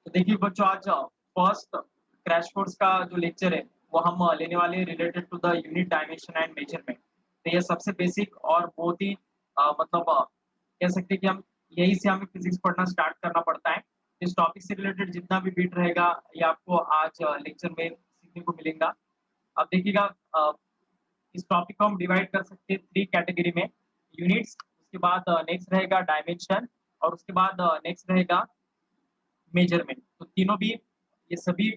तो देखिए बच्चों आज फर्स्ट क्रैश कोर्स का जो लेक्चर है वो हम लेने वाले हैं related to the unit dimension and measurement. तो ये सबसे बेसिक और बहुत ही मतलब कह सकते हैं कि हम यहीं से हमें फिजिक्स पढ़ना स्टार्ट करना पड़ता है। इस टॉपिक से रिलेटेड जितना भी बिट रहेगा ये आपको आज लेक्चर में सीखने को मिलेगा। अब देखिएगा अ, इस टॉपिक को हम डिवाइड कर सकते हैं 3 कैटेगरी में, यूनिट्स, उसके बाद नेक्स्ट रहेगा डायमेंशन और उसके बाद नेक्स्ट रहेगा मेजरमेंट। तो तीनों भी ये सभी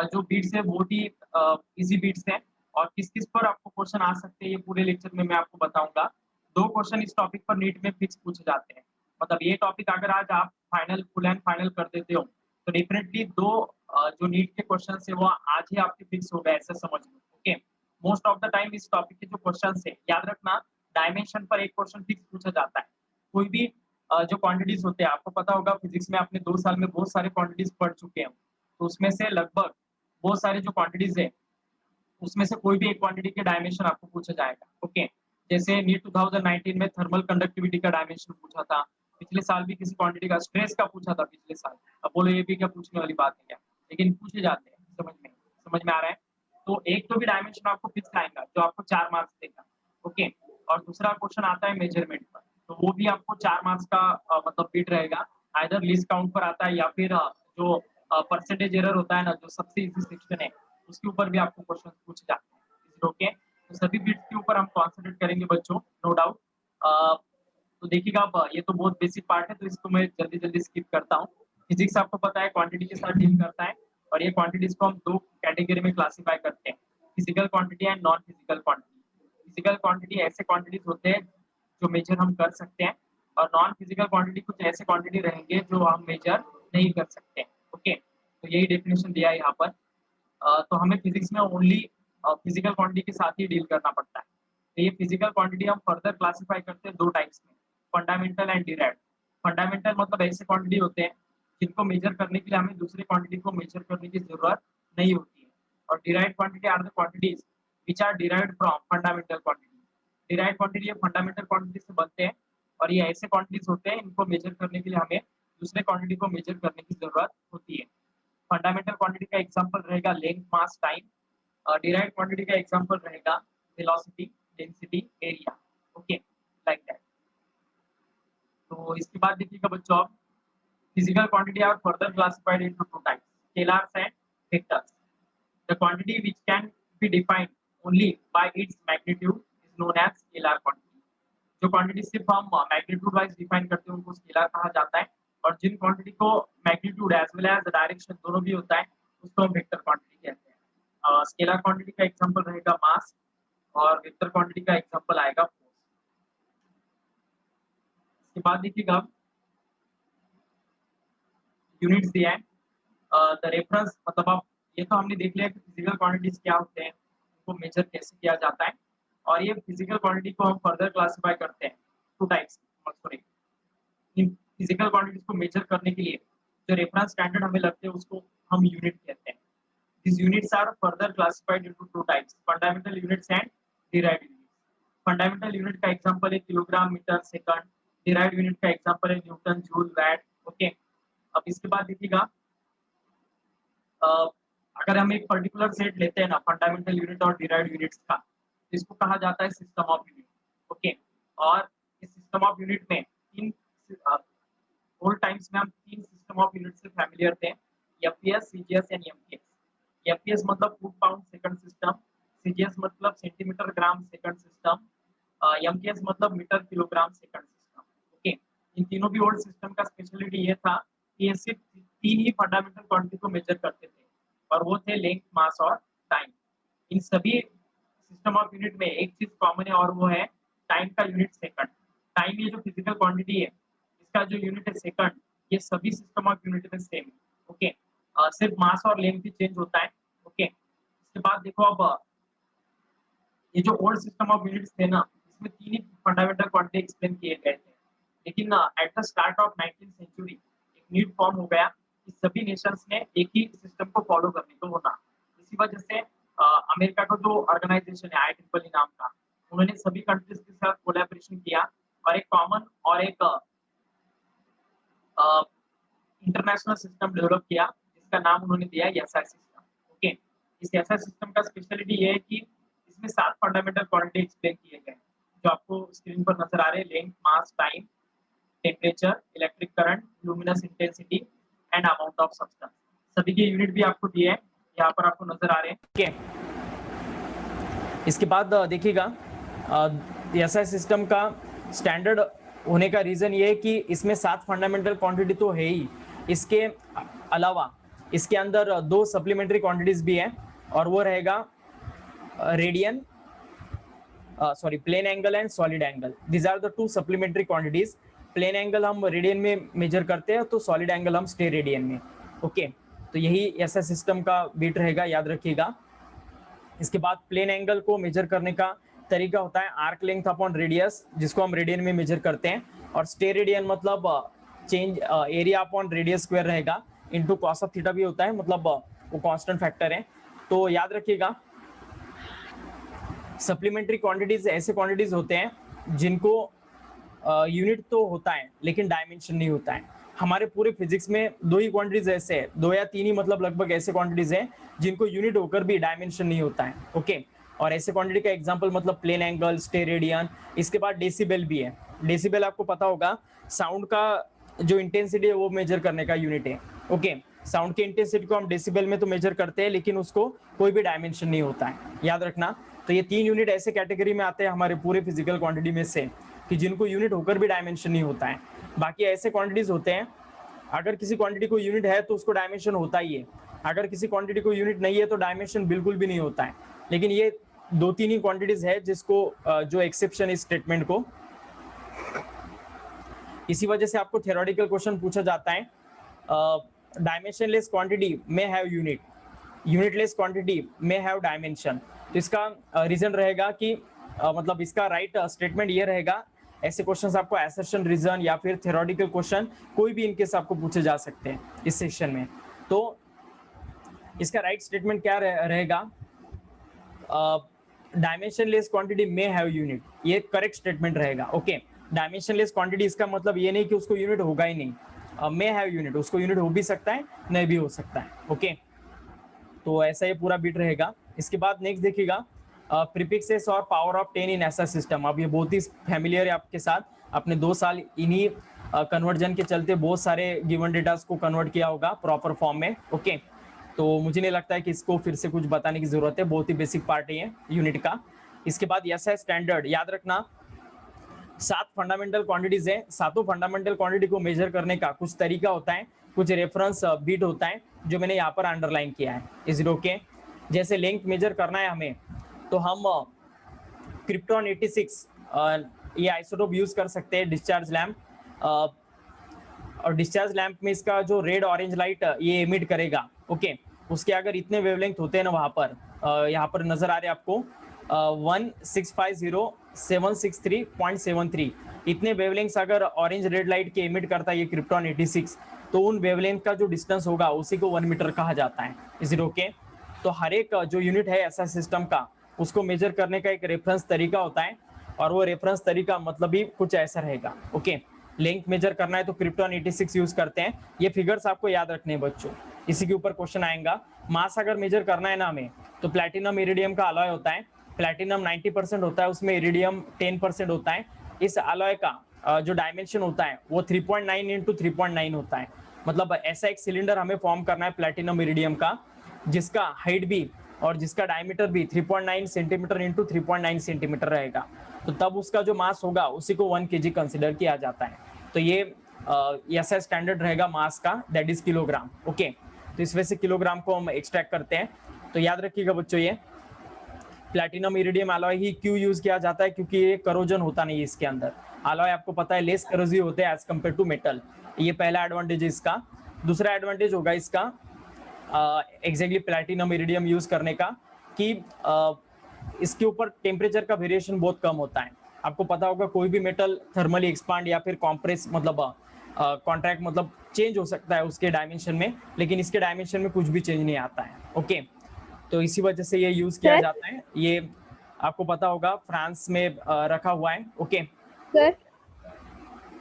जो बीट्स है बहुत ही ईज़ी बीट्स हैं और किस-किस पर आपको क्वेश्चन आ सकते हैं ये पूरे लेक्चर में मैं आपको बताऊँगा। 2 क्वेश्चन इस टॉपिक पर नीट में फिक्स पूछे जाते हैं। मतलब ये टॉपिक अगर आज आप फाइनल फुल एंड फाइनल कर देते हो, तो डेफिनिटली 2 जो नीट के क्वेश्चन्स है वो आज ही आपके फिक्स हो गए ऐसा समझ लो, okay. Most of the time इस टॉपिक के जो क्वेश्चन्स है, याद रखना डायमेंशन पर 1 क्वेश्चन फिक्स पूछा जाता है। कोई भी जो क्वांटिटीज़ होते हैं, आपको पता होगा फिजिक्स में आपने 2 साल में बहुत सारे क्वांटिटीज़ पढ़ चुके हैं। तो उसमें से लगभग बहुत सारी जो क्वांटिटीज़ है, उसमें से कोई भी एक क्वांटिटी के डायमेंशन आपको पूछा जाएगा, ओके। जैसे नीट 2019 में थर्मल कंडक्टिविटी का डायमेंशन पूछा था। पिछले साल भी किसी क्वांटिटी का स्ट्रेस का पूछा था पिछले साल। अब बोलो ये भी क्या पूछने वाली बात है क्या? लेकिन पूछे जाते हैं, समझ में आ रहा है? तो एक तो भी डायमेंशन आपको फिक्स आएगा, जो आपको 4 मार्क्स देगा, ओके। और दूसरा क्वेश्चन आता है मेजरमेंट पर, तो वो भी आपको 4 मार्क्स का मतलब बिट रहेगा। आइदर लीस्ट काउंट पर आता है या फिर जो परसेंटेज एरर होता है ना, जो सबसे ईज़ी सेक्शन है, उसके ऊपर भी आपको क्वेश्चन पूछे जाते हैं। Is it okay? तो सभी बिट्स के ऊपर हम कॉन्संट्रेट करेंगे बच्चों, नो डाउट। अ, तो देखिएगा अब ये तो बहुत बेसिक पार्ट है, तो इसको मैं जल्दी-जल्दी स्किप करता हूँ। फिज़िक्स आपको पता है क्वांटिटी के साथ डील करता है और ये क्वांटिटीज़ को हम 2 कैटेगरी में क्लासिफाई करते हैं, physical quantity and non physical quantity. Physical quantity ऐसे क्वांटिटीज़ होते हैं, जो मेजर हम कर सकते हैं और नॉन फिजिकल क्वांटिटी कुछ ऐसे क्वांटिटी रहेंगे, जो हम मेजर नहीं कर सकते, ओके। तो यही डेफिनिशन दिया है यहाँ पर। तो हमें फिजिक्स में ओनली फिजिकल क्वांटिटी के साथ ही डील करना पड़ता है। तो ये फिजिकल क्वांटिटी हम फर्दर क्लासिफाई करते हैं 2 टाइप्स में, फंडामेंटल एंड डिराइव्ड। फंडामेंटल मतलब ऐसे क्वांटिटी होते हैं, जिनको मेजर करने के लिए हमें दूसरे क्वांटिटी को मेजर करने की ज़रूरत नहीं होती है। और derived quantity are the quantities which are derived from fundamental quantity. Derived quantity ये फंडामेंटल क्वांटिटी से बनते हैं और ये ऐसे क्वांटिटीज़ होते हैं, इनको मेजर करने के लिए हमें दूसरे क्वांटिटी को मेजर करने की ज़रूरत होती है। फंडामेंटल क्वांटिटी का एग्जांपल रहेगा length, mass, time. Derived quantity का एग्जांपल रहेगा velocity, density, area, okay, like that. तो इसके बाद देखिएगा बच्चों आप physical quantity are further classified into 2 types, scalars and vectors. The quantity which can be defined only by its magnitude is known as scalar quantity. जो quantity सिर्फ हम magnitude wise define करते हैं उनको स्केलर कहा जाता है और जिन क्वांटिटी को magnitude as well as direction दोनों भी होता है उसको हम वेक्टर क्वांटिटी कहते हैं। स्केलर क्वांटिटी का एग्जांपल रहेगा मास और वेक्टर क्वांटिटी का एग्जांपल आएगा फोर्स। इसके बाद देखिएगा यूनिट्स दिया है। द रेफरेंस मतलब अब ये तो हमने देख लिया कि फिजिकल क्वांटिटीज क्या होते हैं, उनको मेजर कैसे किया जाता है और ये फिजिकल क्वांटिटी को हम फर्दर क्लासिफाई करते हैं 2 types sorry. In physical quantities को मेजर करने के लिए जो रेफरेंस स्टैंडर्ड हमें लगते हैं उसको हम यूनिट कहते हैं। These units are further classified into 2 types, fundamental units and derived units. Fundamental unit का एग्जांपल है kilogram, metre, second. Derived unit का एग्जांपल है न्यूटन, जूल, वैट, ओके। अब इसके बाद देखिएगा अ, अगर हम एक पर्टिकुलर सेट लेते हैं ना फंडामेंटल यूनिट और डिराइव्ड यूनिट्स का, तो इसको कहा जाता है सिस्टम ऑफ यूनिट, ओके। और इस सिस्टम ऑफ यूनिट में 3 ओल्ड टाइम्स में हम 3 सिस्टम ऑफ यूनिट से फैमिलियर थे, FPS, CGS and MPS. FPS मतलब foot pound second system, CGS मतलब centimetre gram second system, MPS मतलब metre kilogram second system, okay. इन तीनों भी ओल्ड सिस्टम का स्पेशलिटी ये था कि ये सिर्फ 3 ही फंडामेंटल क्वांटिटी को मेजर करते थे और वो थे लेंथ, मास और टाइम। इन सभी सिस्टम ऑफ यूनिट में एक चीज कॉमन है और वो है टाइम का यूनिट सेकंड। टाइम ये जो फिजिकल क्वांटिटी है, इसका जो यूनिट है सेकंड, ये सभी सिस्टम ऑफ यूनिट में सेम है, ओके। सिर्फ मास और लेंथ ही चेंज होता है, ओके। इसके बाद देखो अब ये जो ओल्ड सिस्टम ऑफ यूनिट्स थे ना, इसमें 3 ही फंडामेंटल क्वांटिटी एक्सप्लेन किए गए थे। लेकिन at the start of 19th century एक नीड फॉर्म हो गया कि सभी नेशंस ने एक ही सिस्टम को फॉलो करने को होना। इसी वजह से अमेरिका का जो ऑर्गेनाइजेशन है IEEE नाम का, उन्होंने सभी कंट्रीज के साथ कोलैबोरेशन किया और एक कॉमन और एक इंटरनेशनल सिस्टम डेवलप किया जिसका नाम उन्होंने दिया एसआई सिस्टम। ओके, इस एसआई सिस्टम का स्पेशलिटी ये है कि इसमें 7 फंडामेंटल क्वांटिटी एक्सप्लेन किए गए हैं, जो आपको स्क्रीन पर नज़र आ रहे हैं। Length, mass, time, temperature, electric current, luminous intensity and amount of substance. सभी के यूनिट भी आपको दिए हैं, यहाँ पर आपको नज़र आ रहे हैं। ओके, इसके बाद देखिएगा एसआई सिस्टम का स्टैंडर्ड होने का रीज़न ये है कि इसमें 7 फंडामेंटल क्वांटिटी तो है ही, इसके अलावा इसके अंदर 2 सप्लीमेंट्री क्वांटिटीज भी हैं, और वो रहेगा radian plane angle and solid angle. These are the 2 supplementary quantities. Plane angle हम रेडियन में मेजर करते हैं, तो सॉलिड एंगल हम स्टे रेडियन में। ओके, तो यही एसआई सिस्टम का बीट रहेगा, याद रखिएगा। इसके बाद प्लेन एंगल को मेजर करने का तरीका होता है आर्क लेंथ अपॉन रेडियस, जिसको हम रेडियन में मेजर करते हैं, और स्टे रेडियन मतलब change area upon radius square रहेगा, इनटू कॉस ऑफ थीटा भी होता है, मतलब वो कांस्टेंट फैक्टर है। तो याद रखिएगा, सप्लीमेंट्री क्वांटिटीज ऐसे क्वांटिटीज होते हैं जिनको यूनिट तो होता है लेकिन डायमेंशन नहीं होता है। हमारे पूरे फिजिक्स में 2 ही क्वांटिटीज ऐसे हैं, 2 या 3 ही मतलब लगभग ऐसे क्वांटिटीज हैं जिनको यूनिट होकर भी डायमेंशन नहीं होता है। ओके, और ऐसे क्वांटिटी का एग्जांपल मतलब प्लेन एंगल, स्टे रेडियन। इसके बाद डेसिबल भी है। डेसिबल आपको पता होगा, साउंड का जो इंटेंसिटी है वो मेजर करने का यूनिट है। ओके, साउंड की इंटेंसिटी को हम डेसिबल में तो मेजर करते हैं, लेकिन उसको कोई भी डायमेंशन नहीं होता है, याद रखना। तो ये 3 यूनिट ऐसे कैटेगरी में आते हैं हमारे पूरे फिजिकल क्वांटिटी में से, कि जिनको यूनिट होकर भी डायमेंशन नहीं होता है। बाकी ऐसे क्वांटिटीज होते हैं, अगर किसी क्वांटिटी को यूनिट है तो उसको डायमेंशन होता ही है, अगर किसी क्वांटिटी को यूनिट नहीं है तो डायमेंशन बिल्कुल भी नहीं होता है। लेकिन ये 2-3 ही क्वांटिटीज है जिसको जो एक्सेप्शन इस स्टेटमेंट को, इसी वजह से आपको थ्योरेटिकल क्वेश्चन पूछा जाता है, डायमेंशनलेस क्वांटिटी में हैव यूनिट, यूनिटलेस क्वांटिटी में हैव डायमेंशन। तो इसका रीजन रहेगा कि मतलब इसका राइट स्टेटमेंट ये रहेगा। ऐसे क्वेश्चंस आपको असर्शन, रीजन या फिर थ्योरेटिकल क्वेश्चन कोई भी इनके से आपको पूछे जा सकते हैं इस सेक्शन में। तो इसका राइट स्टेटमेंट क्या रहेगा, डायमेंशनलेस क्वांटिटी में हैव यूनिट, ये करेक्ट स्टेटमेंट रहेगा। ओके, डायमेंशनलेस क्वांटिटी इसका मतलब ये नहीं कि उसको यूनिट होगा ही नहीं, में हैव यूनिट, उसको यूनिट हो भी सकता है, नहीं भी हो सकता है। ओके, तो ऐसा ये पूरा बीट रहेगा। इसके बाद नेक्स्ट देखिएगा, प्रीफिक्सेस और power of 10 in SI system. अब ये बहुत ही फैमिलियर है आपके साथ, आपने 2 साल इन्हीं कन्वर्जन के चलते बहुत सारे गिवन डेटास को कन्वर्ट किया होगा प्रॉपर फॉर्म में। ओके, तो मुझे नहीं लगता है कि इसको फिर से कुछ बताने की जरूरत है, बहुत ही बेसिक पार्ट है यूनिट का। इसके बाद एसआई स्टैंडर्ड, याद रखना 7 फंडामेंटल क्वांटिटीज है, सातों फंडामेंटल क्वांटिटी को मेजर करने का कुछ तरीका होता है, कुछ रेफरेंस बीट होता है, जो मैंने यहाँ पर अंडरलाइन किया है। Is it okay? जैसे लेंथ मेजर करना है हमें, तो हम क्रिप्टॉन 86 ये आइसोटोप यूज कर सकते हैं डिस्चार्ज लैम्प, और डिस्चार्ज लैम्प में इसका जो रेड ऑरेंज लाइट ये एमिट करेगा। ओके, उसके अगर इतने वेवलेंथ होते हैं ना, वहां पर यहाँ पर नजर आ रहे हैं आपको 1650763.73, इतने वेवलेंथ्स अगर ऑरेंज रेड लाइट के एमिट करता है ये क्रिप्टॉन 86, तो उन वेवलेंथ का जो डिस्टेंस होगा उसी को 1 मीटर कहा जाता है। Is it okay? तो हर एक जो यूनिट है ऐसा सिस्टम का, उसको मेजर करने का एक रेफरेंस तरीका होता है, और वो रेफरेंस तरीका मतलब भी कुछ ऐसा रहेगा। ओके, लेंथ मेजर करना है तो क्रिप्टॉन 86 यूज करते हैं। ये फिगर्स आपको याद रखने हैं बच्चों, इसी के ऊपर क्वेश्चन आएगा। मास अगर मेजर करना है ना हमें, तो प्लैटिनम इरिडियम का अलॉय होता है, प्लैटिनम 90% होता है, उसमें इरिडियम 10% होता है। इस अलॉय का जो डायमेंशन होता है वो 3.9 इंटू 3.9 होता है। मतलब ऐसा एक सिलेंडर हमें फॉर्म करना है प्लैटिनम इरिडियम का, जिसका हाइट भी और जिसका डायमीटर भी 3.9 सेंटीमीटर इंटू 3.9 सेंटीमीटर रहेगा। तो तब उसका जो मास होगा उसी को 1 kg कंसिडर किया जाता है। तो ये ऐसा स्टैंडर्ड रहेगा मास का, दैट इज किलोग्राम। ओके, तो इस वजह से किलोग्राम को हम एक्सट्रैक्ट करते हैं। तो याद रखिएगा बच्चों, ये प्लैटिनम इरिडियम अलॉय ही क्यों यूज किया जाता है, क्योंकि ये करोजन होता नहीं है इसके अंदर। अलॉय आपको पता है लेस करोजिव होते हैं एज कम्पेयर टू मेटल, ये पहला एडवांटेज है इसका। दूसरा एडवांटेज होगा इसका एग्जैक्टली प्लैटिनम इरिडियम यूज करने का, कि इसके ऊपर टेम्परेचर का वेरिएशन बहुत कम होता है। आपको पता होगा कोई भी मेटल थर्मली एक्सपांड या फिर कॉम्प्रेस मतलब कॉन्ट्रैक्ट मतलब चेंज हो सकता है उसके डायमेंशन में, लेकिन इसके डायमेंशन में कुछ भी चेंज नहीं आता है। ओके, तो इसी वजह से ये यूज किया जाता है। ये आपको पता होगा फ्रांस में रखा हुआ है। ओके सर,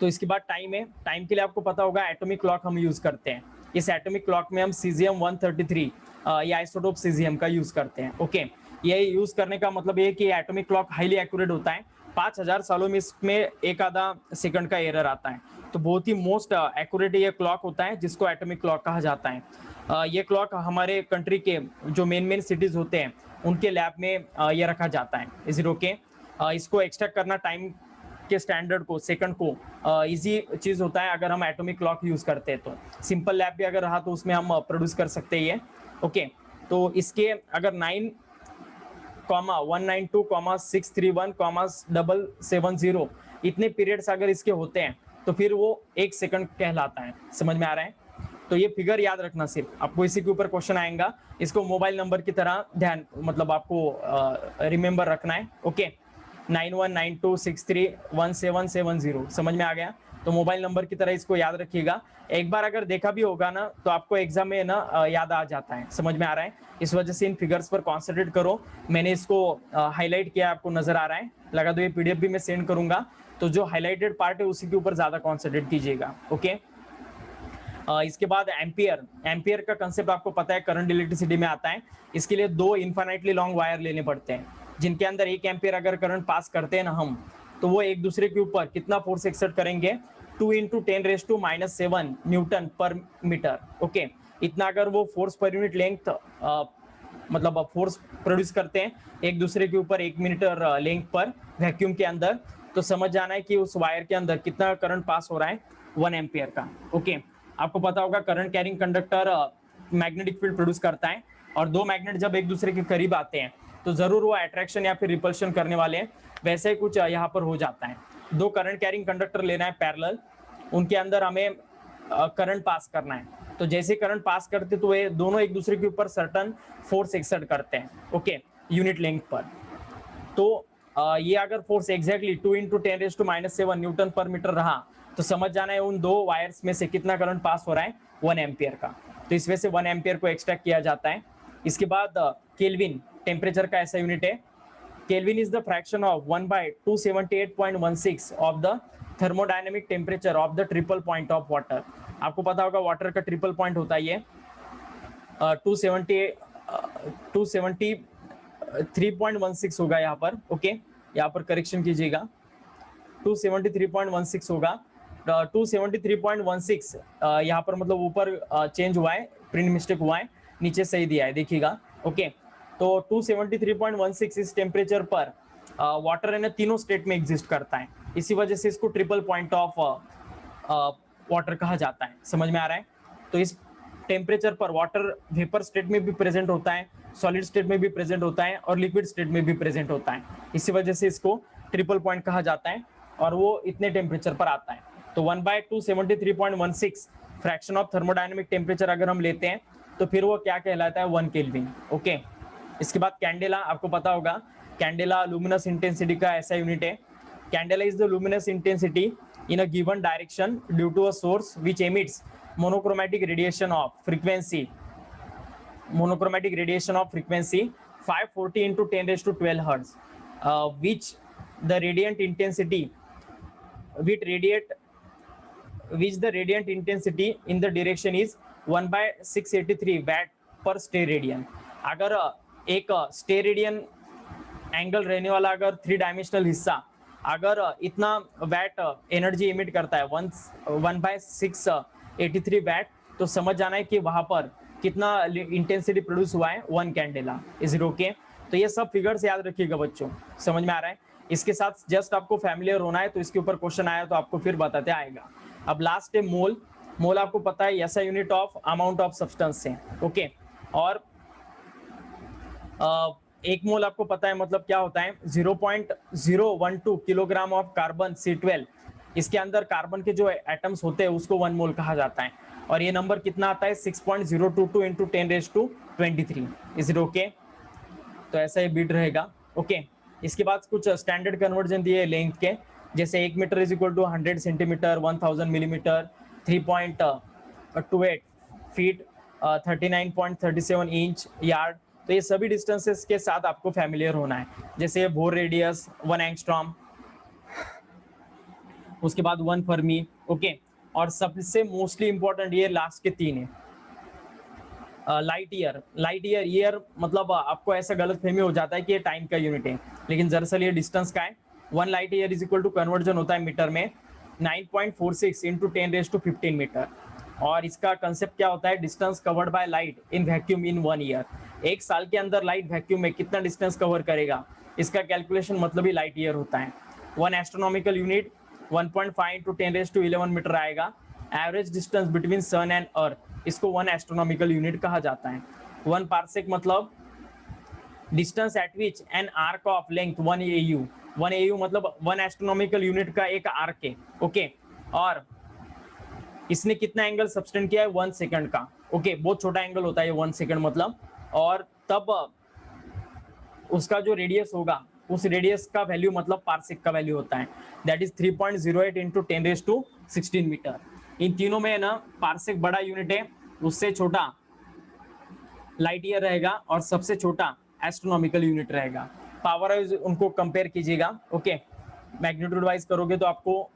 तो इसके बाद टाइम है, टाइम के लिए आपको पता होगा एटॉमिक क्लॉक हम यूज करते हैं। इस एटॉमिक क्लॉक में हम सीजियम 133 या आइसोटोप सीजियम का यूज करते हैं। ओके, ये यूज करने का मतलब ये कि एटॉमिक क्लॉक हाईली एक्यूरेट होता है। 5000 सालों में इसमें एक आधा सेकंड का एरर आता है, तो बहुत ही मोस्ट एक्यूरेट ये क्लॉक होता है जिसको एटॉमिक क्लॉक कहा जाता है। ये क्लॉक हमारे कंट्री के जो मेन सिटीज होते हैं उनके लैब में ये रखा जाता है। Is it okay? इसको एक्सट्रैक्ट करना टाइम के स्टैंडर्ड को, सेकंड को इजी चीज होता है अगर हम एटॉमिक क्लॉक यूज करते हैं। तो सिंपल लैब भी अगर रहा तो उसमें हम प्रोड्यूस कर सकते हैं ये। ओके, तो इसके अगर 9 192 631 770 इतने पीरियड्स अगर इसके होते हैं तो फिर वो 1 सेकंड कहलाता है। समझ में आ रहा है? तो ये फिगर याद रखना, सिर्फ आपको इसी के ऊपर क्वेश्चन आएगा, इसको मोबाइल नंबर की तरह ध्यान मतलब आपको रिमेंबर रखना है। ओके, 9192631770 समझ में आ गया? तो मोबाइल नंबर की तरह इसको याद रखिएगा। एक बार अगर देखा भी होगा ना तो आपको एग्जाम में ना याद आ जाता है। समझ में आ रहा है? इस वजह से इन फिगर्स पर कॉन्सेंट्रेट करो। मैंने इसको हाईलाइट किया, आपको नजर आ रहा है, लगा दो। ये पीडीएफ भी मैं सेंड करूंगा, तो जो हाईलाइटेड पार्ट है उसी के ऊपर ज्यादा कॉन्सेंट्रेट कीजिएगा। ओके, इसके बाद एम्पियर। एम्पियर का कंसेप्ट आपको पता है, करंट इलेक्ट्रिसिटी में आता है। इसके लिए 2 इनफाइनाइटली लॉन्ग वायर लेने पड़ते हैं जिनके अंदर 1 एम्पियर अगर करंट पास करते हैं ना हम, तो वो एक दूसरे के ऊपर कितना फोर्स एक्सर्ट करेंगे? 2 × 10⁻⁷ न्यूटन पर मीटर। ओके, इतना अगर वो फोर्स पर यूनिट लेंथ मतलब फोर्स प्रोड्यूस करते हैं एक दूसरे के ऊपर 1 मीटर लेंथ पर वैक्यूम के अंदर, तो समझ जाना है कि उस वायर के अंदर कितना करंट पास हो रहा है? 1 एम्पियर का। ओके, आपको पता होगा current carrying conductor magnetic field produce करता है, और 2 मैग्नेट जब एक दूसरे के करीब आते हैं तो जरूर वो अट्रैक्शन या फिर रिपल्शन करने वाले हैं। वैसे ही कुछ यहाँ पर हो जाता है। 2 करंट कैरिंग कंडक्टर लेना है पैरेलल, उनके अंदर हमें करंट पास करना है। तो जैसे करंट पास करते तो ये दोनों एक दूसरे के ऊपर सर्टन फोर्स एक्सर्ट करते हैं। ओके, यूनिट लेंथ पर। तो ये अगर force exactly 2 × 10⁻⁷ Newton per metre रहा तो समझ जाना है उन 2 वायर्स में से कितना करंट पास हो रहा है? 1 एम्पियर का। तो इस वजह से 1 एम्पियर को एक्सट्रैक्ट किया जाता है। इसके बाद केल्विन, टेम्परेचर का ऐसा यूनिट है। Kelvin is the fraction of 1/278.16 of the thermodynamic temperature of the triple point of water. आपको पता होगा वाटर का ट्रिपल पॉइंट होता है ये 273.16 होगा यहाँ पर। ओके, यहाँ पर करेक्शन कीजिएगा, 273.16 होगा। 273.16 यहाँ पर मतलब ऊपर चेंज हुआ है, प्रिंट मिस्टेक हुआ है, नीचे सही दिया है, देखिएगा। ओके, तो 273.16 इस टेम्परेचर पर वाटर है ना तीनों स्टेट में एग्जिस्ट करता है। इसी वजह से इसको ट्रिपल पॉइंट ऑफ वाटर कहा जाता है। समझ में आ रहा है? तो इस टेम्परेचर पर वाटर वेपर स्टेट में भी प्रेजेंट होता है, सॉलिड स्टेट में भी प्रेजेंट होता है, और लिक्विड स्टेट में भी प्रेजेंट होता है। इसी वजह से इसको ट्रिपल पॉइंट कहा जाता है, और वो इतने टेम्परेचर पर आता है। तो 1/273.16 फ्रैक्शन ऑफ थर्मोडायनेमिक टेम्परेचर अगर हम लेते हैं तो फिर वो क्या कहलाता है? 1 केल्विन। ओके, इसके बाद कैंडेला, आपको पता होगा कैंडेला लुमिनस इंटेंसिटी का ऐसा यूनिट है। Candela is the luminous intensity in a given direction due to a source which emits monochromatic radiation of frequency 540 into 10⁻12 hertz, which the radiant intensity in the direction is 1/683 watt per stay radian। अगर एक stay radian angle रहने वाला अगर 3 dimensional हिस्सा अगर इतना VAT energy emit करता है 1/683 वैट, तो समझ जाना है कि वहां पर कितना इंटेंसिटी प्रोड्यूस हुआ है? 1 कैंडेला। Is it okay? तो ये सब फिगर्स याद रखिएगा बच्चों। समझ में आ रहा है? इसके साथ जस्ट आपको फैमिलियर होना है, तो इसके ऊपर क्वेश्चन आया तो आपको फिर बताते आएगा। अब लास्ट है मोल। मोल आपको पता है ऐसा unit of amount of substance है। ओके, और 1 मोल आपको पता है मतलब क्या होता है? 0.012 किलोग्राम ऑफ कार्बन C12। इसके अंदर कार्बन के जो एटम्स होते हैं उसको 1 मोल कहा जाता है, और ये नंबर कितना आता है? 6.022 into 10⁻23। Is it okay? तो ऐसा ये बीट रहेगा। ओके, इसके बाद कुछ स्टैंडर्ड कन्वर्जन दिए लेंथ के, जैसे 1 metre is equal to 100 centimetre, 1000 millimetre, 3.28 feet, 39.37 inch, yard. तो ये सभी डिस्टेंसेस के साथ आपको फैमिलियर होना है। जैसे बोर रेडियस 1 एंगस्ट्रॉम, उसके बाद 1 फर्मी, ओके। और सबसे मोस्टली इंपॉर्टेंट ये लास्ट के 3 है। लाइट ईयर, ईयर मतलब आपको ऐसा गलत फहमी हो जाता है कि ये टाइम का यूनिट है, लेकिन दरअसल ये डिस्टेंस का है। 1 light year is equal to, conversion होता है मीटर में 9.46 इंटू 10⁻15 मीटर। और इसका कंसेप्ट क्या होता है, distance covered by light in vacuum in 1 year. एक साल के अंदर लाइट वैक्यूम में कितना डिस्टेंस कवर करेगा, इसका कैलकुलेशन मतलब ही लाइट ईयर होता है। 1 एस्ट्रोनॉमिकल यूनिट 1.5 इंटू 10⁻11 मीटर आएगा। Average distance between sun and earth, इसको 1 एस्ट्रोनॉमिकल यूनिट कहा जाता है। 1 पार्सेक मतलब distance eight which an arc of length 1 AU, 1 AU मतलब 1 एस्ट्रोनॉमिकल यूनिट का एक आर्क है, ओके। और इसने कितना एंगल सब्सटेंड किया है, 1 सेकंड का, ओके। बहुत छोटा एंगल होता है ये 1 सेकंड मतलब। और तब उसका जो रेडियस होगा, उस रेडियस का वैल्यू मतलब पार्सेक का वैल्यू होता है, दैट इज 3.08 इंटू 10⁻16 मीटर। इन तीनों में ना पार्सेक बड़ा यूनिट है, उससे छोटा लाइट ईयर रहेगा और सबसे छोटा एस्ट्रोनॉमिकल यूनिट रहेगा। पावर वाइज उनको कंपेयर कीजिएगा, ओके। मैग्नीट्यूड वाइज करोगे तो आपको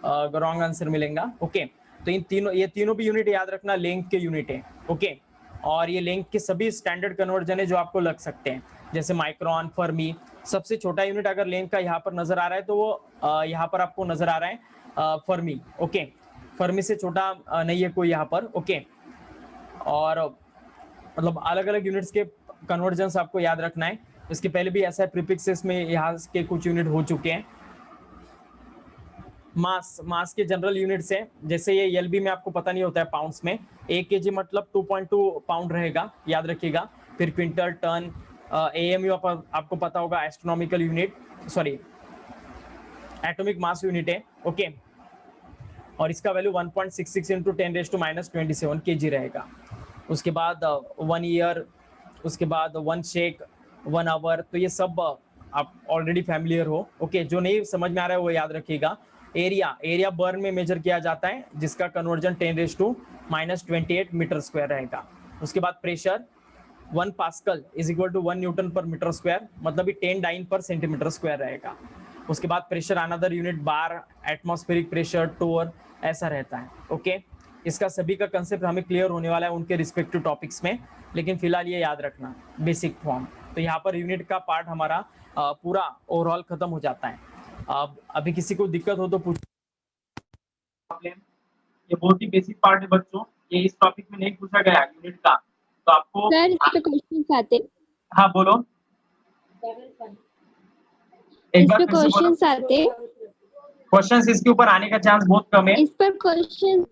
रॉन्ग आंसर मिलेगा, ओके। तो ये तीनों भी यूनिट याद रखना लेंथ के यूनिट है, ओके। और ये लेंथ के सभी स्टैंडर्ड कन्वर्जन है जो आपको लग सकते हैं, जैसे माइक्रोन, फर्मी। सबसे छोटा यूनिट अगर लेंथ का यहाँ पर नजर आ रहा है तो वो यहाँ पर आपको नजर आ रहा है फर्मी, ओके। फर्मी से छोटा नहीं है कोई यहाँ पर, ओके। और मतलब अलग अलग यूनिट्स के कन्वर्जन्स आपको याद रखना है। इसके पहले भी ऐसा है, प्रीफिक्सेस में यहाँ के कुछ यूनिट हो चुके हैं। मास के जनरल यूनिट्स है, जैसे ये एलबी में आपको पता नहीं होता है पाउंड्स में, 1 kg मतलब 2.2 पाउंड रहेगा, याद रखिएगा। फिर क्विंटल, टन, एएमयू आपको पता होगा, astronomical unit, sorry atomic mass unit है, ओके। और इसका वैल्यू 1.66 इंटू 10⁻27 kg रहेगा। उसके बाद 1 ईयर, उसके बाद 1 शेक, 1 आवर, तो ये सब आप ऑलरेडी फैमिलियर हो, ओके। जो नहीं समझ में आ रहा है वो याद रखिएगा। एरिया बर्न में मेजर किया जाता है, जिसका कन्वर्जन 10⁻28 मीटर स्क्वायर रहेगा। उसके बाद pressure 1 pascal is equal to 1 newton per metre square, मतलब ये 10 डाइन पर सेंटीमीटर स्क्वायर रहेगा। उसके बाद प्रेशर अनदर यूनिट बार, एटमॉस्फेरिक प्रेशर, टोर, ऐसा रहता है, ओके। इसका सभी का कंसेप्ट हमें क्लियर होने वाला है उनके रिस्पेक्टिव टॉपिक्स में, लेकिन फिलहाल ये याद रखना बेसिक फॉर्म। तो यहाँ पर यूनिट का पार्ट हमारा पूरा ओवरऑल खत्म हो जाता है। अब अभी किसी को दिक्कत हो तो पूछ। ये बहुत ही बेसिक पार्ट है बच्चों, ये इस टॉपिक में नहीं पूछा गया यूनिट का, तो आपको सर इस पे क्वेश्चन आते। हाँ बोलो, एक इस बार पे फिर से बोलो। क्वेश्चन आते, क्वेश्चंस इसके ऊपर आने का चांस बहुत कम है। इस पर क्वेश्चन,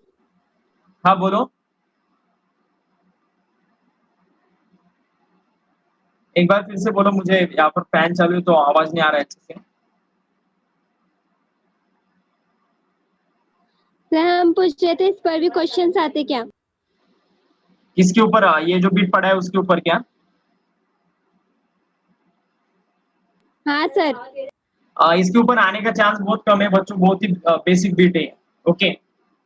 हाँ बोलो, एक बार फिर से बोलो, मुझे यहाँ पर फैन चालू है तो आवाज नहीं आ रहा है अच्छे से। सर हम पूछ रहे थे इस पर भी क्वेश्चन आते क्या? किसके ऊपर? ये जो बिट पड़ा है उसके ऊपर क्या? हाँ सर। इसके ऊपर आने का चांस बहुत कम है बच्चों, बहुत ही बेसिक बिट है, ओके।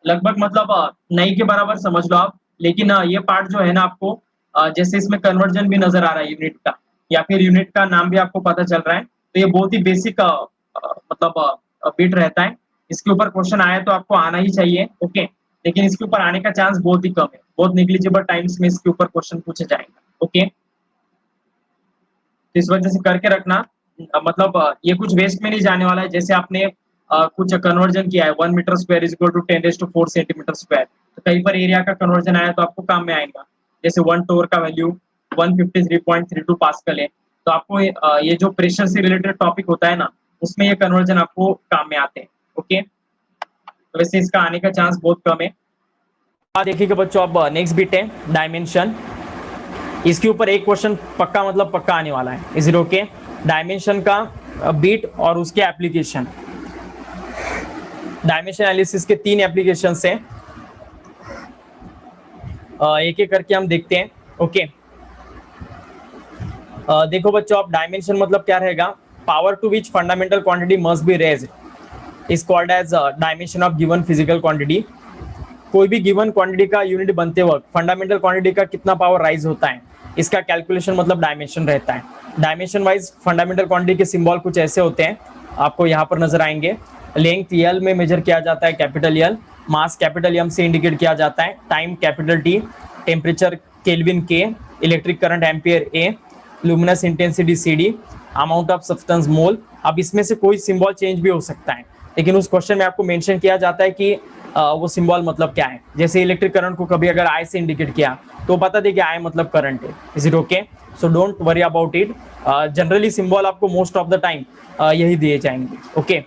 लगभग मतलब नहीं के बराबर समझ लो आप। लेकिन ये पार्ट जो है ना आपको, जैसे इसमें कन्वर्जन भी नजर आ रहा है यूनिट का, या फिर यूनिट का नाम भी आपको पता चल रहा है, तो ये बहुत ही बेसिक मतलब बिट रहता है। इसके ऊपर क्वेश्चन आया तो आपको आना ही चाहिए, ओके। लेकिन इसके ऊपर आने का चांस बहुत ही कम है, बहुत निग्लिजिबल टाइम्स में इसके ऊपर क्वेश्चन पूछे जाएंगे, ओके। तो इस वजह से करके रखना, मतलब ये कुछ वेस्ट में नहीं जाने वाला है। जैसे आपने कुछ कन्वर्जन किया है, 1 metre square is equal to 10⁻4 centimetre square, तो कहीं पर एरिया का कन्वर्जन आया तो आपको काम में आएगा। जैसे 1 टोर का वैल्यू 153.32 पास्कल है, तो आपको ये जो प्रेशर से रिलेटेड टॉपिक होता है ना, उसमें ये कन्वर्जन आपको काम में आते हैं, ओके। तो वैसे इसका आने का चांस बहुत कम है। देखिएगा बच्चों, अब नेक्स्ट बिट है डायमेंशन। इसके ऊपर एक क्वेश्चन पक्का मतलब पक्का आने वाला है, इज इट ओके? डायमेंशन का बिट और उसके एप्लीकेशन। डायमेंशन एनालिसिस के 3 एप्लीकेशन हैं, एक एक करके हम देखते हैं, ओके। देखो बच्चों, अब डायमेंशन मतलब क्या रहेगा, power to which fundamental quantity must be raised is called as dimension of given physical quantity. कोई भी गिवन क्वांटिटी का यूनिट बनते वक्त फंडामेंटल क्वांटिटी का कितना पावर राइज होता है, इसका कैलकुलेशन मतलब डायमेंशन रहता है। डायमेंशन वाइज फंडामेंटल क्वांटिटी के सिंबल कुछ ऐसे होते हैं, आपको यहाँ पर नजर आएंगे। लेंथ यल में मेजर किया जाता है, capital L, mass capital M से इंडिकेट किया जाता है, time capital T, temperature kelvin K, electric current ampere A, luminous intensity C D, amount of substance mole. अब इसमें से कोई सिंबल चेंज भी हो सकता है, लेकिन उस क्वेश्चन में आपको मेंशन किया जाता है कि वो सिंबल मतलब क्या है। जैसे इलेक्ट्रिक करंट को कभी अगर आई से इंडिकेट किया तो बता दे कि आई मतलब करंट है। Is it okay? So don't worry about it. Generally symbol आपको मोस्ट ऑफ द टाइम यही दिए जाएंगे। ओके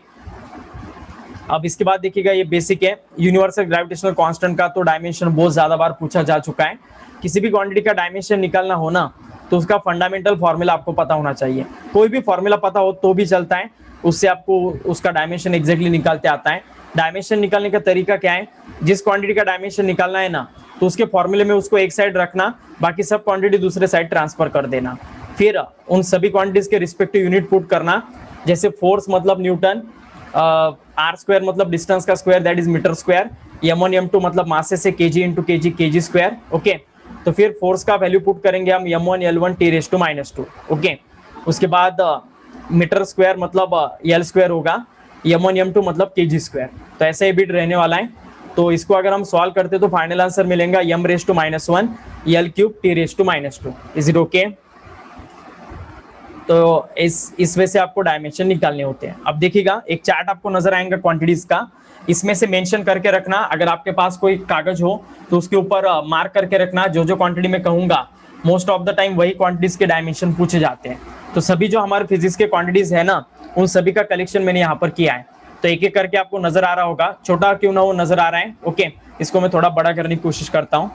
अब इसके बाद देखिएगा, ये बेसिक है। यूनिवर्सल ग्रेविटेशनल कांस्टेंट का तो डायमेंशन बहुत ज्यादा बार पूछा जा चुका है। किसी भी क्वांटिटी का डायमेंशन निकालना हो ना, तो उसका फंडामेंटल फॉर्मूला आपको पता होना चाहिए। कोई भी फॉर्मूला पता हो तो भी चलता है, उससे आपको उसका डायमेंशन एग्जैक्टली निकालते आता है। डायमेंशन निकालने का तरीका क्या है? जिस क्वांटिटी का डायमेंशन निकालना है ना, तो उसके फॉर्मूले में उसको एक साइड रखना, बाकी सब क्वांटिटी दूसरे साइड ट्रांसफर कर देना। फिर उन सभी क्वांटिटीज के रिस्पेक्टिव यूनिट पुट करना। जैसे फोर्स मतलब न्यूटन, आर स्क्वायर मतलब डिस्टेंस का square that is metre square, m1 m2 मतलब मासे से kg into kg kg square. Okay तो फिर फोर्स का वैल्यू पुट करेंगे हम m1 L1 T⁻²। ओके उसके बाद मीटर स्क्वायर मतलब L स्क्वायर होगा, m1 m2 मतलब kg स्क्वायर। तो ऐसा ही बिट रहने वाला है। तो इसको अगर हम सॉल्व करते तो फाइनल आंसर मिलेगा m⁻⁻1 L³ T⁻²। Is it okay? तो इस वजह से आपको डायमेंशन निकालने होते हैं। अब देखिएगा, एक चार्ट आपको नजर आएगा क्वांटिटीज का, इसमें से मेंशन करके रखना। अगर आपके पास कोई कागज हो तो उसके ऊपर मार्क करके रखना, जो जो क्वांटिटी में कहूंगा मोस्ट ऑफ द टाइम वही क्वांटिटीज के डायमेंशन पूछे जाते हैं। तो सभी जो हमारे फिजिक्स के क्वांटिटीज है ना, उन सभी का कलेक्शन मैंने यहाँ पर किया है। तो एक एक करके आपको नजर आ रहा होगा, छोटा क्यों ना वो नजर आ रहा है। ओके इसको मैं थोड़ा बड़ा करने की कोशिश करता हूँ।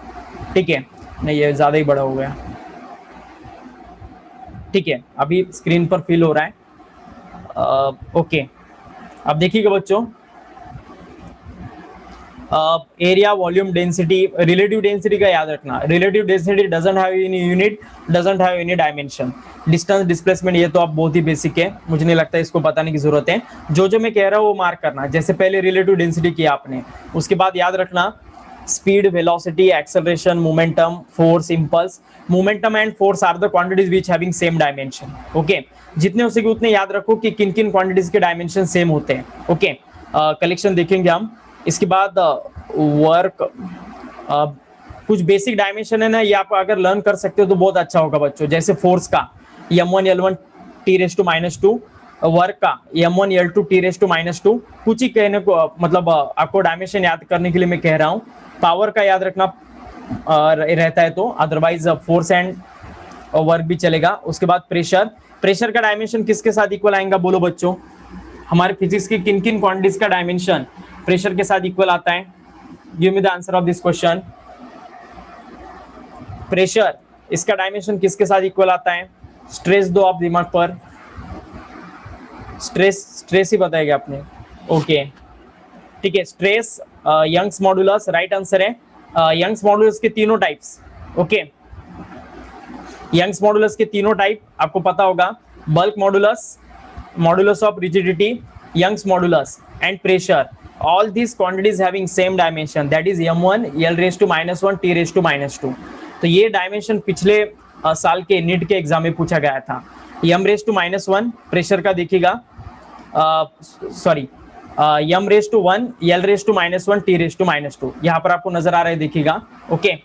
ठीक है, नहीं ये ज्यादा ही बड़ा हो गया। ठीक है, अभी स्क्रीन पर फिल हो रहा है। ओके अब देखिएगा बच्चों, area, volume, density, relative density का याद रखना। Relative density doesn't have any unit, doesn't have any dimension. Distance, displacement, ये तो आप बहुत ही बेसिक है, मुझे नहीं लगता इसको बताने की जरूरत है। जो जो मैं कह रहा हूँ वो मार्क करना। जैसे पहले रिलेटिव डेंसिटी किया आपने, उसके बाद याद रखना speed, velocity, acceleration, momentum, force, impulse. Momentum and force are the quantities which having same dimension. Okay जितने हो सके उतने याद रखो कि किन किन क्वांटिटीज के डायमेंशन सेम होते हैं। ओके कलेक्शन देखेंगे हम। इसके बाद वर्क, कुछ बेसिक डायमेंशन है ना, ये आप अगर लर्न कर सकते हो तो बहुत अच्छा होगा बच्चों। जैसे फोर्स का m1 L1 T⁻², वर्क का m1 L2 T⁻²। कुछ ही कहने को मतलब आपको डायमेंशन याद करने के लिए मैं कह रहा हूँ। पावर का याद रखना रहता है तो, अदरवाइज फोर्स एंड वर्क भी चलेगा। उसके बाद प्रेशर, प्रेशर का डायमेंशन किसके साथ इक्वल आएगा बोलो बच्चों? हमारे फिजिक्स की किन किन क्वांटिटीज का डायमेंशन प्रेशर के साथ इक्वल आता है? Give me the answer of this question. Pressure, इसका डायमेंशन किसके साथ इक्वल आता है? स्ट्रेस दो आप दिमाग पर, स्ट्रेस ही बताएगा आपने। ओके ठीक है, stress, Young's modulus right answer है। यंग्स मॉडुलस के तीनों टाइप्स। ओके यंग्स मॉडुलस के तीनों टाइप आपको पता होगा, bulk modulus, modulus of rigidity, Young's modulus and pressure. all these quantities having same dimension, that is m1 L⁻⁻1 T⁻²। तो ये डायमेंशन पिछले साल के नीट के एग्जाम में पूछा गया था। m⁻⁻1 प्रेशर का देखिएगा, सॉरी m⁻1 L⁻⁻1 T⁻², यहाँ पर आपको नजर आ रहा है देखिएगा। ओके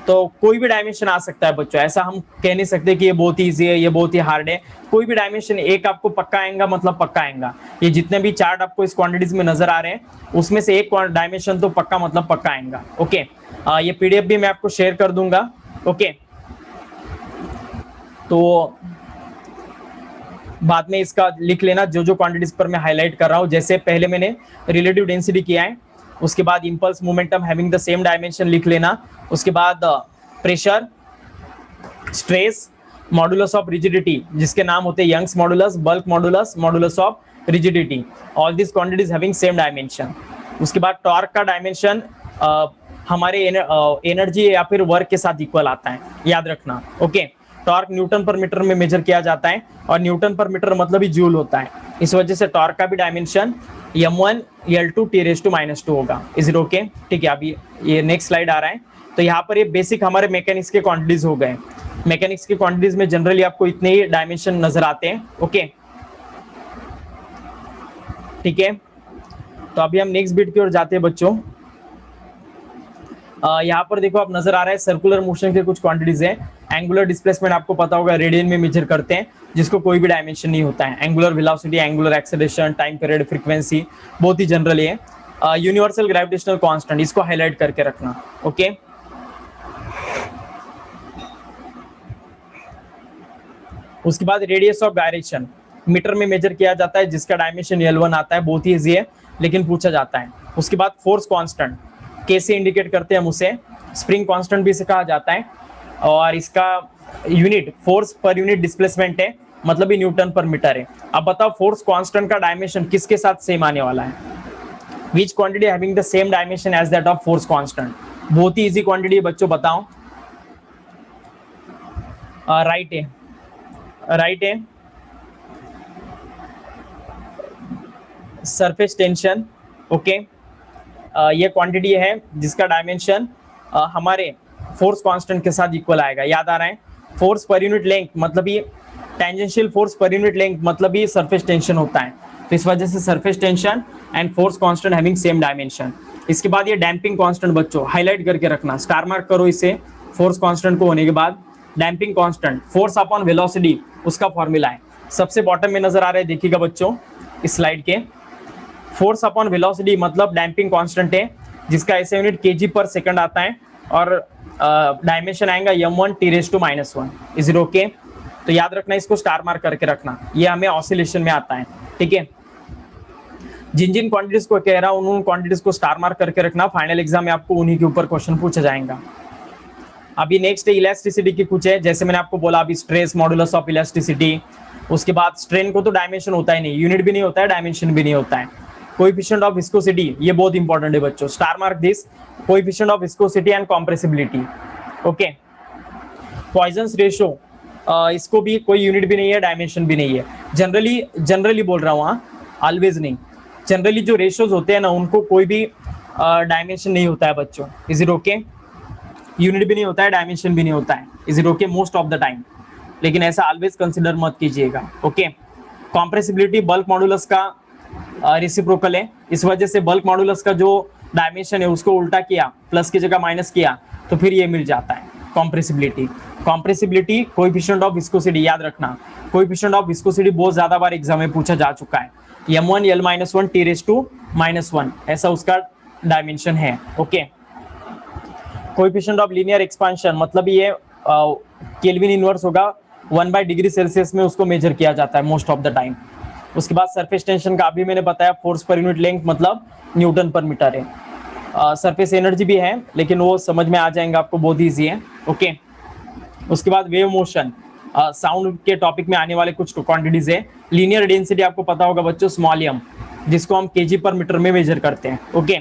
तो कोई भी डायमेंशन आ सकता है बच्चों, ऐसा हम कह नहीं सकते कि ये बहुत ही इजी है, ये बहुत ही हार्ड है। कोई भी डायमेंशन एक आपको पक्का आएगा मतलब पक्का आएगा। ये जितने भी चार्ट आपको इस क्वांटिटीज में नजर आ रहे हैं उसमें से एक डायमेंशन तो पक्का मतलब पक्का आएगा। ओके ये पीडीएफ भी मैं आपको शेयर कर दूंगा। ओके तो बाद में इसका लिख लेना जो जो क्वांटिटीज पर मैं हाईलाइट कर रहा हूं। जैसे पहले मैंने रिलेटिव डेंसिटी किया है, उसके बाद impulse, momentum having the same dimension लिख लेना। उसके बाद pressure, stress, modulus of rigidity जिसके नाम होते हैं Young's modulus, bulk modulus, modulus of rigidity, all this quantities having same dimension. उसके बाद टॉर्क का डायमेंशन हमारे एनर्जी या फिर वर्क के साथ इक्वल आता है, याद रखना। Okay torque Newton per metre में मेजर किया जाता है और न्यूटन पर मीटर मतलब ही जूल होता है, इस वजह से टॉर्क का भी डायमेंशन m1 L2 T⁻² होगा। Is it okay? ठीक है, अभी ये नेक्स्ट स्लाइड आ रहा है। तो यहाँ पर ये बेसिक हमारे मैकेनिक्स के क्वांटिटीज हो गए। मैकेनिक्स के क्वांटिटीज में जनरली आपको इतने ही डायमेंशन नजर आते हैं। ओके ठीक है, तो अभी हम नेक्स्ट बिट की ओर जाते हैं बच्चों। यहाँ पर देखो, आप नजर आ रहा है सर्कुलर मोशन के कुछ क्वांटिटीज है। एंगुलर डिस्प्लेसमेंट आपको पता होगा रेडियन में मेजर करते हैं, जिसको कोई भी डायमेंशन नहीं होता है। Angular velocity, angular acceleration, time period, frequency, बहुत ही जनरल है। यूनिवर्सल ग्रेविटेशनल कांस्टेंट, इसको हाईलाइट करके रखना। ओके, उसके बाद रेडियस ऑफ डायरेक्शन मीटर में मेजर किया जाता है, जिसका डायमेंशन L1 आता है। बहुत ही इजी है लेकिन पूछा जाता है। उसके बाद फोर्स कांस्टेंट कैसे इंडिकेट करते हैं हम उसे, स्प्रिंग कांस्टेंट भी इसे कहा जाता है। और इसका unit force per unit displacement है, मतलब ही न्यूटन पर मीटर है। अब बताओ फोर्स कांस्टेंट का डायमेंशन किसके साथ सेम आने वाला है? Which quantity having the same dimension as that of force constant? बहुत ही इजी क्वांटिटी है बच्चों, बताओ। राइट है, राइट है, सरफेस टेंशन। ओके, ये क्वांटिटी है जिसका डायमेंशन हमारे फोर्स कांस्टेंट के साथ इक्वल आएगा। याद आ रहा है? फोर्स पर यूनिट लेंथ मतलब ये tangential force per unit length मतलब ये सरफेस टेंशन होता है। तो इस वजह से surface tension and force constant having same dimension. इसके बाद ये डैम्पिंग कांस्टेंट बच्चों हाईलाइट करके रखना, स्टार मार्क करो इसे फोर्स कांस्टेंट को होने के बाद। Damping constant force upon velocity, उसका फॉर्मूला है सबसे बॉटम में नजर आ रहा है, देखिएगा बच्चों इस स्लाइड के। फोर्स अपॉन वेलोसिटी मतलब डैम्पिंग कांस्टेंट है, जिसका ऐसे यूनिट केजी पर सेकंड आता है और डायमेंशन आएगा m1 t⁻⁻1। Is it okay? तो याद रखना, इसको स्टार मार्क करके रखना, ये हमें ऑसिलेशन में आता है। ठीक है, जिन जिन क्वांटिटीज को कह रहा हूं उन क्वांटिटीज को स्टार मार्क करके रखना। फाइनल एग्जाम में आपको उन्हीं के ऊपर क्वेश्चन पूछा जाएगा। अभी नेक्स्ट है इलास्टिसिटी की कुछ है, जैसे मैंने आपको बोला अभी स्ट्रेस, मॉडुलस ऑफ इलास्टिसिटी। उसके बाद स्ट्रेन को तो डायमेंशन होता ही नहीं, यूनिट भी नहीं होता है, डायमेंशन भी नहीं होता है। कोएफिशिएंट ऑफ विस्कोसिटी, ये बहुत इंपॉर्टेंट है बच्चों, star mark this. Coefficient of viscosity and compressibility. Okay, Poisson's ratio, इसको भी कोई यूनिट भी नहीं है, डायमेंशन भी नहीं है। जनरली बोल रहा हूँ, हाँ, ऑलवेज नहीं। जनरली जो रेशियोज होते हैं ना, उनको कोई भी डायमेंशन नहीं होता है बच्चों। Is it okay? यूनिट भी नहीं होता है, डायमेंशन भी नहीं होता है। Is it okay? Most of the time, लेकिन ऐसा ऑलवेज कंसिडर मत कीजिएगा। ओके, कॉम्प्रेसिबिलिटी बल्क मॉडुलस का रेसिप्रोकल है, इस वजह से बल्क मॉडुलस का जो डायमेंशन है उसको उल्टा किया, प्लस की जगह माइनस किया, तो फिर ये मिल जाता है compressibility. Compressibility coefficient of viscosity, याद रखना कोएफिशिएंट ऑफ विस्कोसिटी बहुत ज्यादा बार एग्जाम में पूछा जा चुका है। m1 L-1 t⁻⁻1 ऐसा उसका डायमेंशन है। Okay, coefficient of linear expansion मतलब ये केल्विन इनवर्स होगा, 1 डिग्री सेल्सियस में उसको मेजर किया जाता है मोस्ट ऑफ द टाइम। उसके बाद सरफेस टेंशन का अभी मैंने बताया, फोर्स पर यूनिट लेंथ मतलब न्यूटन पर मीटर है। सरफेस एनर्जी भी है, लेकिन वो समझ में आ जाएंगे आपको, बहुत ईजी है। ओके, उसके बाद वेव मोशन, साउंड के टॉपिक में आने वाले कुछ क्वांटिटीज है। लीनियर डेंसिटी आपको पता होगा बच्चों, स्मॉल m, जिसको हम केजी पर मीटर में मेजर करते हैं। ओके,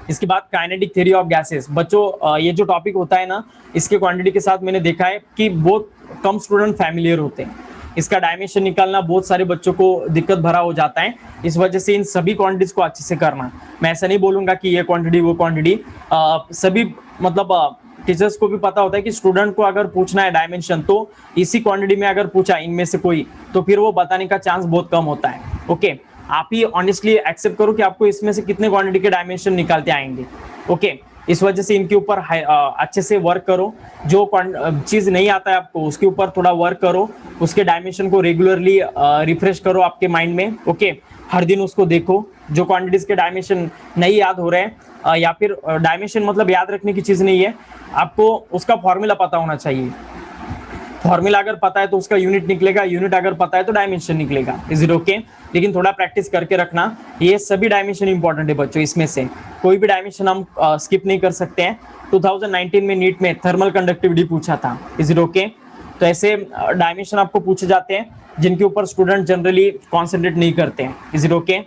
इसके बाद काइनेटिक थ्योरी ऑफ गैसेस। बच्चों ये जो टॉपिक होता है ना, इसके क्वांटिटी के साथ मैंने देखा है कि बहुत कम स्टूडेंट फैमिलियर होते हैं। इसका डायमेंशन निकालना बहुत सारे बच्चों को दिक्कत भरा हो जाता है, इस वजह से इन सभी क्वांटिटीज को अच्छे से करना। मैं ऐसा नहीं बोलूंगा कि ये क्वांटिटी वो क्वांटिटी, सभी मतलब टीचर्स को भी पता होता है कि स्टूडेंट को अगर पूछना है डायमेंशन, तो इसी क्वांटिटी में अगर पूछा इनमें से कोई, तो फिर वो बताने का चांस बहुत कम होता है। ओके, आप ही ऑनेस्टली एक्सेप्ट करो कि आपको इसमें से कितने क्वांटिटी के डायमेंशन निकालते आएंगे। ओके, इस वजह से इनके ऊपर अच्छे से वर्क करो। जो चीज नहीं आता है आपको, उसके ऊपर थोड़ा वर्क करो, उसके डायमेंशन को रेगुलरली रिफ्रेश करो आपके माइंड में। ओके, हर दिन उसको देखो। जो क्वांटिटीज के डायमेंशन नहीं याद हो रहे हैं, या फिर डायमेंशन मतलब याद रखने की चीज नहीं है, आपको उसका फॉर्मूला पता होना चाहिए। फॉर्मूला अगर पता है तो उसका यूनिट निकलेगा, यूनिट अगर पता है तो डायमेंशन निकलेगा। Is it okay? लेकिन थोड़ा प्रैक्टिस करके रखना। ये सभी डायमेंशन इंपॉर्टेंट है बच्चों, इसमें से कोई भी डायमेंशन हम स्किप नहीं कर सकते हैं। 2019 में नीट में थर्मल कंडक्टिविटी पूछा था। Is it okay? तो ऐसे डायमेंशन आपको पूछे जाते हैं जिनके ऊपर स्टूडेंट जनरली कॉन्सेंट्रेट नहीं करते हैं। Is it okay?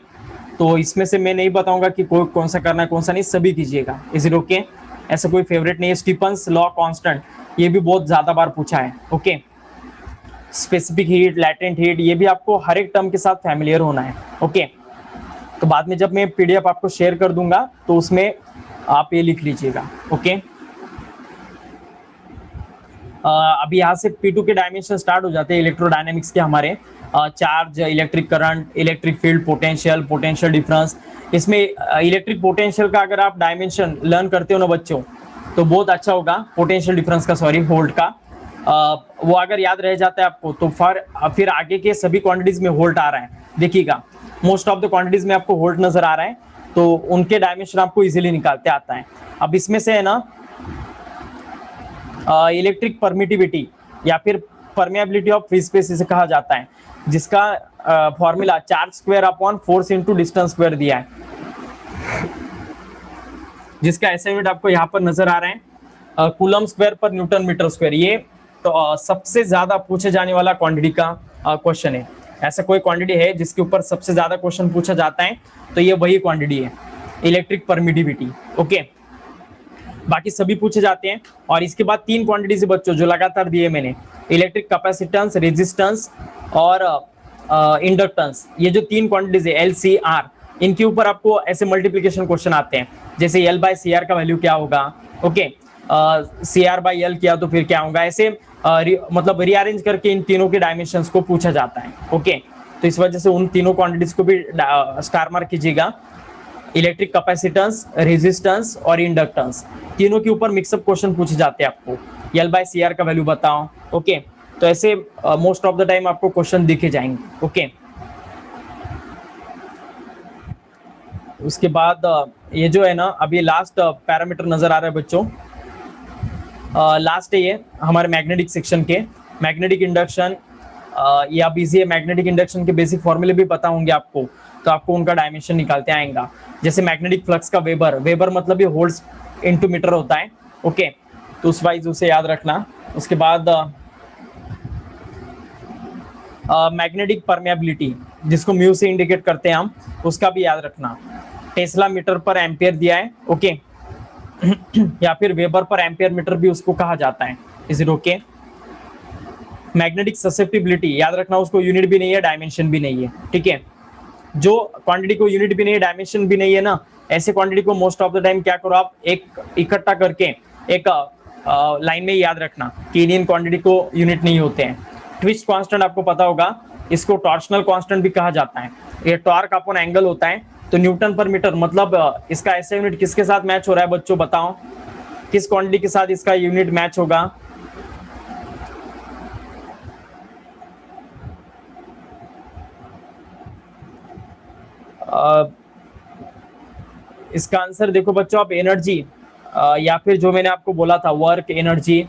तो इसमें से मैं नहीं बताऊंगा कि कौन सा करना है कौन सा नहीं, सभी कीजिएगा। Is it okay? ऐसा कोई फेवरेट नहीं है। स्टीफन्स लॉ कांस्टेंट, ये भी बहुत ज्यादा बार पूछा है। Okay, specific heat, latent heat, ये भी आपको हर एक टर्म के साथ फैमिलियर होना है। ओके, तो बाद में जब मैं पीडीएफ आपको शेयर कर दूंगा तो उसमें आप ये लिख लीजिएगा। ओके, अभी यहाँ से P2 के डायमेंशन स्टार्ट हो जाते हैं इलेक्ट्रोडायनेमिक्स के हमारे। Charge, electric current, electric field, potential, potential difference. इसमें इलेक्ट्रिक पोटेंशियल का अगर आप डायमेंशन लर्न करते हो ना बच्चों, तो बहुत अच्छा होगा। पोटेंशियल डिफरेंस का, सॉरी, वोल्ट का, वो अगर याद रह जाता है आपको तो फिर आगे के सभी क्वांटिटीज में वोल्ट आ रहा है, देखिएगा मोस्ट ऑफ द क्वांटिटीज में आपको वोल्ट नजर आ रहा है, तो उनके डायमेंशन आपको इजीली निकालते आता है। अब इसमें से है ना इलेक्ट्रिक परमिटिविटी या फिर परमेबिलिटी ऑफ फ्री स्पेस इसे कहा जाता है, जिसका formula charge square upon force into distance square दिया है, जिसका ऐसा यूनिट आपको यहाँ पर नजर आ रहा है कूलम स्क्वायर पर न्यूटन मीटर स्क्वायर। ये तो सबसे ज्यादा पूछे जाने वाला क्वांटिटी का क्वेश्चन है। ऐसा कोई क्वांटिटी है जिसके ऊपर सबसे ज्यादा क्वेश्चन पूछा जाता है तो ये वही क्वांटिटी है, इलेक्ट्रिक परमिटिविटी। ओके, बाकी सभी पूछे जाते हैं। और इसके बाद 3 क्वांटिटी से बच्चों जो लगातार दिए मैंने, इलेक्ट्रिक कैपेसिटेंस, रेजिस्टेंस और इंडक्टेंस, ये जो 3 क्वांटिटीज है LCR, इनके ऊपर आपको ऐसे मल्टीप्लिकेशन क्वेश्चन आते हैं, जैसे L/CR का वैल्यू क्या होगा, ओके, CR/L किया तो फिर क्या होगा, ऐसे मतलब रीअरेंज करके इन तीनों के डायमेंशंस को पूछा जाता है। ओके, तो इस वजह से उन तीनों क्वांटिटीज को भी स्टार मार्क कीजिएगा, इलेक्ट्रिक कैपेसिटेंस, रेजिस्टेंस और इंडक्टेंस, तीनों के ऊपर मिक्सअप क्वेश्चन पूछे जाते हैं आपको। L/CR का वैल्यू बताओ, ओके, तो ऐसे मोस्ट ऑफ द टाइम आपको क्वेश्चन दिखे जाएंगे। ओके, उसके बाद ये जो है ना, अभी लास्ट पैरामीटर नजर आ रहा है बच्चों, लास्ट है ये हमारे मैग्नेटिक सेक्शन के, मैग्नेटिक इंडक्शन, या इजी है, मैग्नेटिक इंडक्शन के बेसिक फॉर्मूले भी पता होंगे आपको, तो आपको उनका डायमेंशन निकालते आएगा। जैसे मैग्नेटिक फ्लक्स का वेबर मतलब ये होल्स इनटू मीटर होता है। ओके, तो उस वाइज उसे याद रखना। उसके बाद मैग्नेटिक परमेबिलिटी, जिसको म्यू से इंडिकेट करते हैं हम, उसका भी याद रखना। टेस्ला मीटर पर एम्पियर दिया है, ओके, या फिर वेबर पर एम्पियर मीटर भी उसको कहा जाता है। Is it okay? Magnetic susceptibility याद रखना, उसको यूनिट भी नहीं है, डायमेंशन भी नहीं है, ठीक है। जो क्वांटिटी को यूनिट भी नहीं है, डायमेंशन भी नहीं है ना, ऐसे क्वांटिटी को मोस्ट ऑफ द टाइम क्या करो आप, एक इकट्ठा करके एक लाइन में याद रखना कि इंडियन क्वांटिटी को यूनिट नहीं होते हैं। ट्विस्ट कांस्टेंट आपको पता होगा, इसको टॉर्शनल कांस्टेंट भी कहा जाता है। ये टॉर्क अपॉन एंगल होता है, तो न्यूटन पर मीटर, मतलब इसका ऐसा यूनिट किसके साथ मैच हो रहा है बच्चों, बताओ किस क्वांटिटी के साथ इसका यूनिट मैच होगा? इसका आंसर देखो बच्चों, आप एनर्जी या फिर जो मैंने आपको बोला था वर्क, एनर्जी,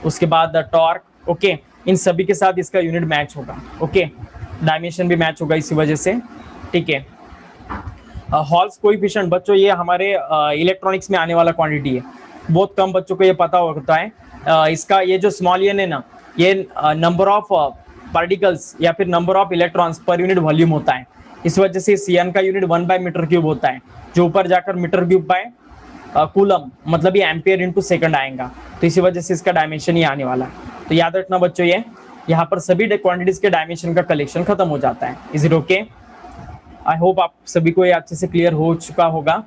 उसके बाद टॉर्क, ओके, इन सभी के साथ इसका यूनिट मैच होगा। ओके, डायमेंशन भी मैच होगा इसी वजह से, ठीक है। हॉल्स कोएफिशिएंट बच्चों, ये हमारे इलेक्ट्रॉनिक्स में आने वाला क्वांटिटी है, बहुत कम बच्चों को ये पता होता है। इसका ये जो स्मॉल एन है ना, ये नंबर ऑफ पार्टिकल्स या फिर number of electrons per unit volume होता है। इस वजह से CN का यूनिट 1/मीटर क्यूब होता है, जो ऊपर जाकर मीटर क्यूब बाय कूलम, मतलब ये एम्पियर इनटू सेकंड आएगा, तो इसी वजह से इसका डायमेंशन ही आने वाला है। तो याद रखना बच्चों, ये यहाँ पर सभी क्वांटिटीज के डायमेंशन का कलेक्शन खत्म हो जाता है। Is it okay? I hope आप सभी को ये अच्छे से क्लियर हो चुका होगा।